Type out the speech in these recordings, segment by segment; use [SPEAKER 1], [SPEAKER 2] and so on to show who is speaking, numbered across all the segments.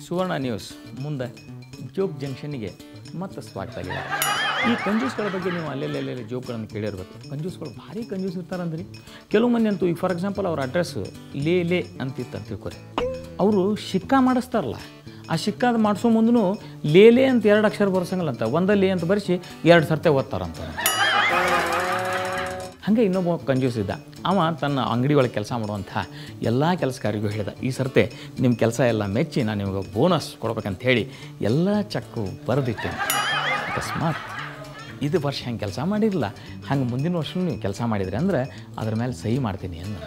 [SPEAKER 1] ಸುವರ್ಣ news ಮುಂದೆ ಜೋಗ್ ಜಂಕ್ಷನ್ನಿಗೆ ಮತ್ತೆ ಸ್ವಾಗತ ಆಗಿದೆ. ಈ ಕಂಜೂಸ್ಗಳ ಬಗ್ಗೆ ನೀವು ಅಲ್ಲೆಲ್ಲೆಲ್ಲೆಲ್ಲಿ ಜೋಕ್ಗಳನ್ನು ಕೇಳಿರ್ಬೇಕು. ಕಂಜೂಸ್ಗಳು ಭಾರಿ ಕಂಜೂಸ್ ಇರ್ತಾರಂದ್ರಿ. ಕೆಲವು ಮಂದಿ ಅಂತೂ ಈಗ ಫಾರ್ ಎಕ್ಸಾಂಪಲ್ ಅವ್ರ ಅಡ್ರೆಸ್ ಲೇ ಅಂತಿತ್ತು ಅಂತ ತಿಳ್ಕೊರಿ. ಅವರು ಶಿಕ್ಕಾ ಮಾಡಿಸ್ತಾರಲ್ಲ, ಆ ಶಿಕ್ಕಾದ ಮಾಡಿಸೋ ಮುಂದೂ ಲೇ ಅಂತ 2 ಅಕ್ಷರ ಬರ್ಸಂಗಲ್ಲಂತ, ಒಂದಲ್ಲಿ ಅಂತ ಬರೆಸಿ 2 ಸರ್ತೆ ಓದ್ತಾರಂತ. ಹಾಗೆ ಇನ್ನೊಬ್ಬ ಕಂಜೂಸ್ ಇದ್ದ. ಅವ ತನ್ನ ಅಂಗಡಿ ಒಳಗೆ ಕೆಲಸ ಮಾಡುವಂಥ ಎಲ್ಲ ಕೆಲಸಗಾರಿಗೂ ಹೇಳಿದ, ಈ ಸರ್ತೆ ನಿಮ್ಮ ಕೆಲಸ ಎಲ್ಲ ಮೆಚ್ಚಿ ನಾನು ನಿಮಗೆ ಬೋನಸ್ ಕೊಡ್ಬೇಕಂತ ಹೇಳಿ ಎಲ್ಲ ಚೆಕ್ಕು ಬರೆದಿಟ್ಟೆ. ಅಕಸ್ಮಾತ್ ಇದು ವರ್ಷ ಹೆಂಗೆ ಕೆಲಸ ಮಾಡಿರಲಿಲ್ಲ, ಹಂಗೆ ಮುಂದಿನ ವರ್ಷ ನೀವು ಕೆಲಸ ಮಾಡಿದ್ರಿ ಅಂದ್ರೆ ಅದ್ರ ಮೇಲೆ ಸಹಿ ಮಾಡ್ತೀನಿ ಅಂತ.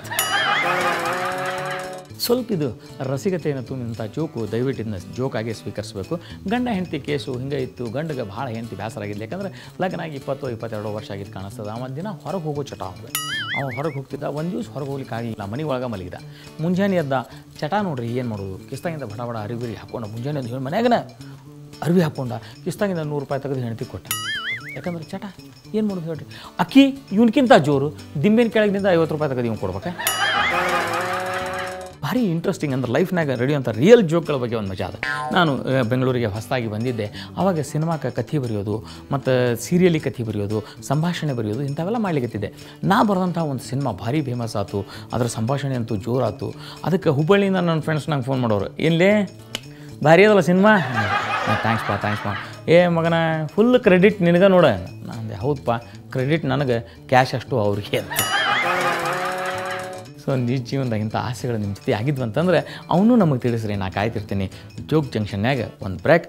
[SPEAKER 1] ಸ್ವಲ್ಪ ಇದು ರಸಿಕತೆಯನ್ನು ತುಂಬಿದಂಥ ಜೋಕು ದಯವಿಟ್ಟು ಇದನ್ನ ಜೋಕಾಗಿ ಸ್ವೀಕರಿಸಬೇಕು. ಗಂಡ ಹೆಂಡತಿ ಕೇಸು ಹಿಂಗೆ ಇತ್ತು. ಗಂಡಗೆ ಭಾಳ ಹೆಂಡತಿ ಬೇಸರ ಆಗಿದ್ದು, ಯಾಕಂದರೆ ಲಗ್ನ ಆಗಿ 20-22 ವರ್ಷ ಆಗಿದ್ದು ಕಾಣಿಸ್ತದೆ. ಅವನ ದಿನ ಹೊರಗೆ ಹೋಗೋ ಚಟ ಅವ್ನು. ಅವ ಹೊರಗೆ ಹೋಗ್ತಿದ್ದ. ಒಂದು ದಿವಸ ಹೊರಗೆ ಹೋಗ್ಲಿಕ್ಕೆ ಆಗಿಲ್ಲ, ಮನೆ ಒಳಗೆ ಮಲಗಿದ. ಮುಂಜಾನೆ ಎದ್ದ, ಚಟ ನೋಡ್ರಿ ಏನು ಮಾಡೋದು, ಕಿಸ್ತಾಗಿಂದ ಬಡ ಅರಿವಿ ಹಾಕ್ಕೊಂಡು ಮುಂಜಾನೆ ಅಂತ ಹೇಳಿ ಮನ್ಯಾಗನ ಅರಿವಿ ಹಾಕ್ಕೊಂಡ ಕಿಸ್ತಾಗಿಂದ 100 ರೂಪಾಯಿ ತೆಗೆದು ಹೆಂಡತಿ ಕೊಟ್ಟ. ಯಾಕಂದ್ರೆ ಚಟ ಏನು ಮಾಡೋದು ಹೇಳ್ರಿ. ಅಕ್ಕಿ ಇವನ್ಕಿಂತ ಜೋರು, ದಿಂಬಿನ ಕೆಳಗಿನಿಂದ 50 ರೂಪಾಯಿ ತೆಗೆದು ಇವ್ನು ಕೊಡ್ಬೇಕಾ. ಭಾರಿ ಇಂಟ್ರೆಸ್ಟಿಂಗ್ ಅಂದ್ರೆ ಲೈಫ್ನಾಗ ನಡೆಯುವಂಥ ರಿಯಲ್ ಜೋಕ್ಗಳ ಬಗ್ಗೆ ಒಂದು ಮಜಾ ಅದ. ನಾನು ಬೆಂಗಳೂರಿಗೆ ಹೊಸದಾಗಿ ಬಂದಿದ್ದೆ. ಆವಾಗ ಸಿನಿಮಾಕ್ಕೆ ಕಥೆ ಬರೆಯೋದು ಮತ್ತು ಸೀರಿಯಲಿ ಕಥೆ ಬರೆಯೋದು, ಸಂಭಾಷಣೆ ಬರೆಯೋದು ಇಂಥವೆಲ್ಲ ಮಾಡ್ಲಿಕ್ಕತ್ತಿದ್ದೆ. ನಾ ಬರೆದಂಥ ಒಂದು ಸಿನಿಮಾ ಭಾರಿ ಫೇಮಸ್ ಆಯ್ತು. ಅದರ ಸಂಭಾಷಣೆ ಅಂತೂ ಜೋರಾಯ್ತು. ಅದಕ್ಕೆ ಹುಬ್ಬಳ್ಳಿಯಿಂದ ನನ್ನ ಫ್ರೆಂಡ್ಸ್ ನಂಗೆ ಫೋನ್ ಮಾಡೋರು, ಏನ್ಲೇ ಭಾರಿ ಅದಲ್ಲ ಸಿನಿಮಾ. ಥ್ಯಾಂಕ್ಸ್ ಪಾ. ಏ ಮಗನ ಫುಲ್ ಕ್ರೆಡಿಟ್ ನಿನಗೆ ನೋಡ. ನಾನು ಹೌದಪ್ಪ, ಕ್ರೆಡಿಟ್ ನನಗೆ, ಕ್ಯಾಶ್ ಅಷ್ಟು ಅವ್ರಿಗೆ ಅಂತ. ಸೊ ನಿಜ ಜೀವನದಾಗ ಇಂಥ ಆಸೆಗಳು ನಿಮ್ಮ ಜೊತೆ ಆಗಿದ್ವು ಅಂತಂದರೆ ಅವನು ನಮಗೆ ತಿಳಿಸ್ರಿ, ನಾ ಕಾಯ್ತಿರ್ತೀನಿ. ಜೋಗ್ ಜಂಕ್ಷನ್ಯಾಗ ಒಂದು ಬ್ರೇಕ್.